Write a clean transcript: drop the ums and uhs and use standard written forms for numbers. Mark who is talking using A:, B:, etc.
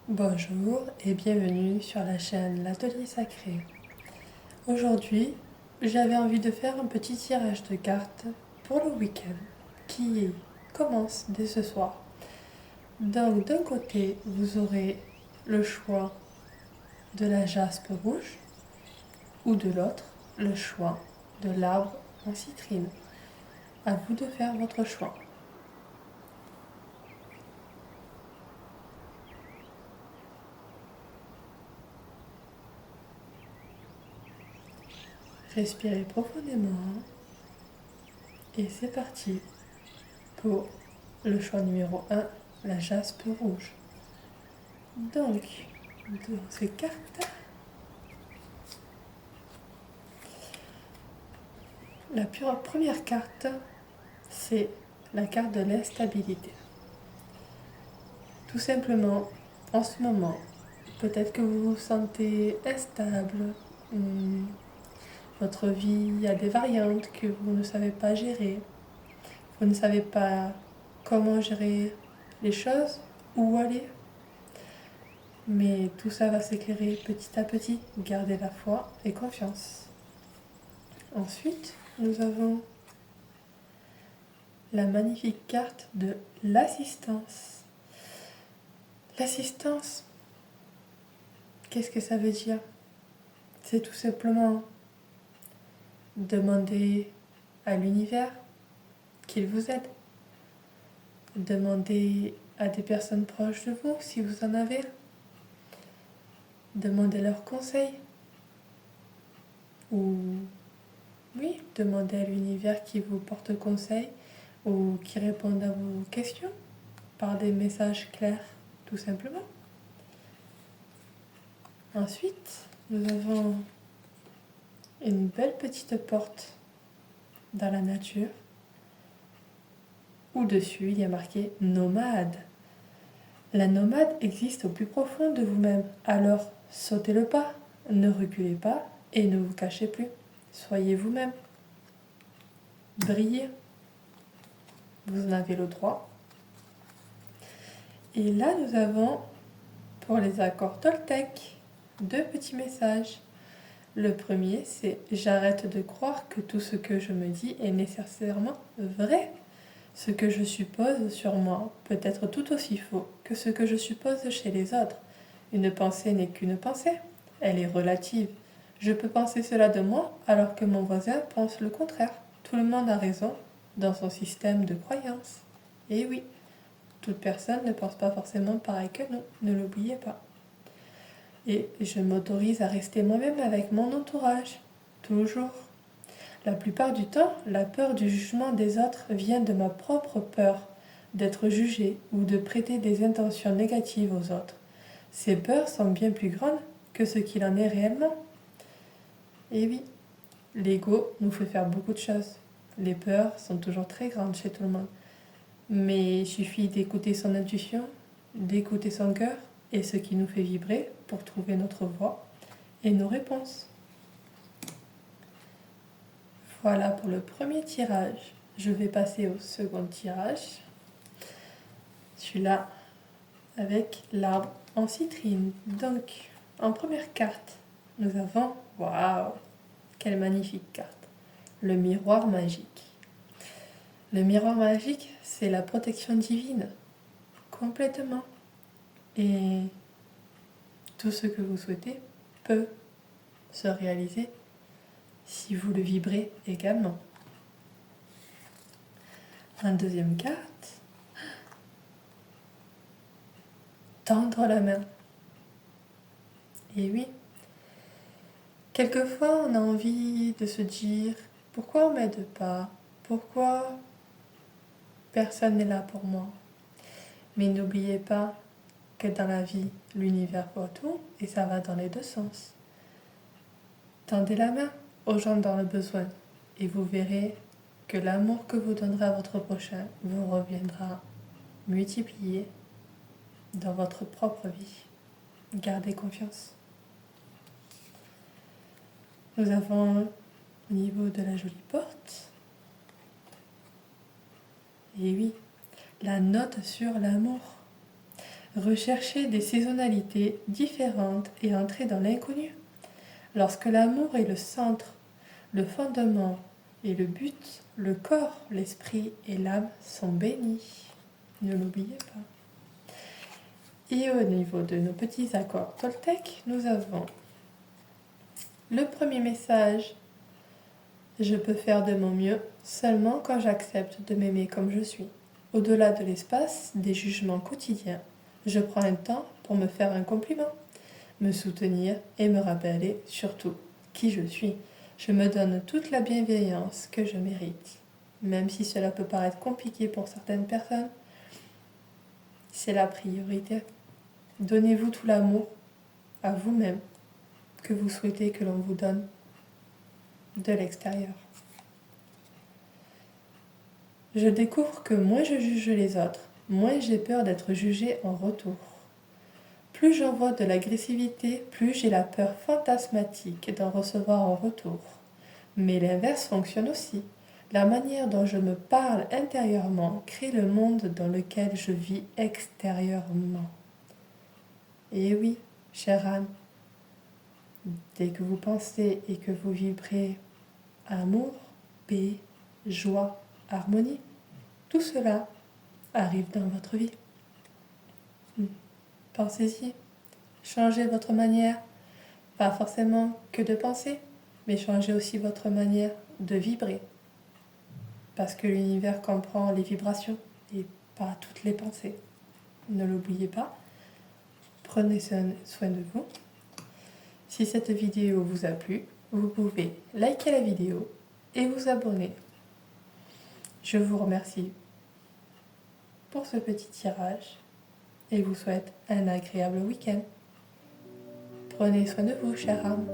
A: Bonjour et bienvenue sur la chaîne L'Atelier Sacré. Aujourd'hui, j'avais envie de faire un petit tirage de cartes pour le week-end qui commence dès ce soir. Donc d'un côté, vous aurez le choix de la jaspe rouge ou de l'autre, le choix de l'arbre en citrine. À vous de faire votre choix. Respirez profondément et c'est parti pour le choix numéro 1, la jaspe rouge. Donc, dans ces cartes, la première carte, c'est la carte de l'instabilité. Tout simplement, en ce moment, peut-être que vous vous sentez instable, votre vie a des variantes que vous ne savez pas gérer, vous ne savez pas comment gérer les choses, où aller. Mais tout ça va s'éclairer petit à petit. Gardez la foi et confiance. Ensuite, nous avons la magnifique carte de l'assistance. L'assistance, qu'est-ce que ça veut dire? C'est tout simplement demander à l'univers qu'il vous aide. Demandez à des personnes proches de vous si vous en avez. Demandez leurs conseils. Ou oui, demandez à l'univers qui vous porte conseil ou qui réponde à vos questions par des messages clairs, tout simplement. Ensuite, nous avons une belle petite porte dans la nature où dessus il y a marqué nomade. La nomade existe au plus profond de vous-même, alors sautez le pas, ne reculez pas et ne vous cachez plus. Soyez vous-même, brillez, vous en avez le droit. Et là nous avons, pour les accords Toltec, deux petits messages. Le premier, c'est « J'arrête de croire que tout ce que je me dis est nécessairement vrai. Ce que je suppose sur moi peut être tout aussi faux que ce que je suppose chez les autres. Une pensée n'est qu'une pensée. Elle est relative. Je peux penser cela de moi alors que mon voisin pense le contraire. Tout le monde a raison dans son système de croyances. Et oui, toute personne ne pense pas forcément pareil que nous, ne l'oubliez pas. Et je m'autorise à rester moi-même avec mon entourage, toujours. La plupart du temps, la peur du jugement des autres vient de ma propre peur d'être jugé ou de prêter des intentions négatives aux autres. Ces peurs sont bien plus grandes que ce qu'il en est réellement. Et oui, l'ego nous fait faire beaucoup de choses. Les peurs sont toujours très grandes chez tout le monde. Mais il suffit d'écouter son intuition, d'écouter son cœur et ce qui nous fait vibrer pour trouver notre voie et nos réponses. Voilà pour le premier tirage. Je vais passer au second tirage. Celui-là avec l'arbre en citrine. Donc, en première carte, nous avons, waouh, quelle magnifique carte, le miroir magique. Le miroir magique, c'est la protection divine, complètement. Et tout ce que vous souhaitez peut se réaliser si vous le vibrez également. En deuxième carte, tendre la main. Et oui, quelquefois on a envie de se dire pourquoi on m'aide pas, pourquoi personne n'est là pour moi. Mais n'oubliez pas que dans la vie, l'univers voit tout et ça va dans les deux sens. Tendez la main aux gens dans le besoin et vous verrez que l'amour que vous donnerez à votre prochain vous reviendra multiplié dans votre propre vie. Gardez confiance. Nous avons au niveau de la jolie porte, et oui, la note sur l'amour. Recherchez des saisonnalités différentes et entrez dans l'inconnu. Lorsque l'amour est le centre, le fondement et le but, le corps, l'esprit et l'âme sont bénis. Ne l'oubliez pas. Et au niveau de nos petits accords Toltec, nous avons le premier message. Je peux faire de mon mieux seulement quand j'accepte de m'aimer comme je suis. Au-delà de l'espace des jugements quotidiens, je prends un temps pour me faire un compliment, me soutenir et me rappeler surtout qui je suis. Je me donne toute la bienveillance que je mérite. Même si cela peut paraître compliqué pour certaines personnes, c'est la priorité. Donnez-vous tout l'amour à vous-même que vous souhaitez que l'on vous donne de l'extérieur. Je découvre que moins je juge les autres, moins j'ai peur d'être jugée en retour. Plus j'envoie de l'agressivité, plus j'ai la peur fantasmatique d'en recevoir en retour. Mais l'inverse fonctionne aussi. La manière dont je me parle intérieurement crée le monde dans lequel je vis extérieurement. Et oui, chère âme, dès que vous pensez et que vous vibrez amour, paix, joie, harmonie, tout cela arrive dans votre vie. Pensez-y, changez votre manière, pas forcément que de penser, mais changez aussi votre manière de vibrer. Parce que l'univers comprend les vibrations et pas toutes les pensées. Ne l'oubliez pas, prenez soin de vous. Si cette vidéo vous a plu, vous pouvez liker la vidéo et vous abonner. Je vous remercie pour ce petit tirage et vous souhaite un agréable week-end. Prenez soin de vous, chère âme.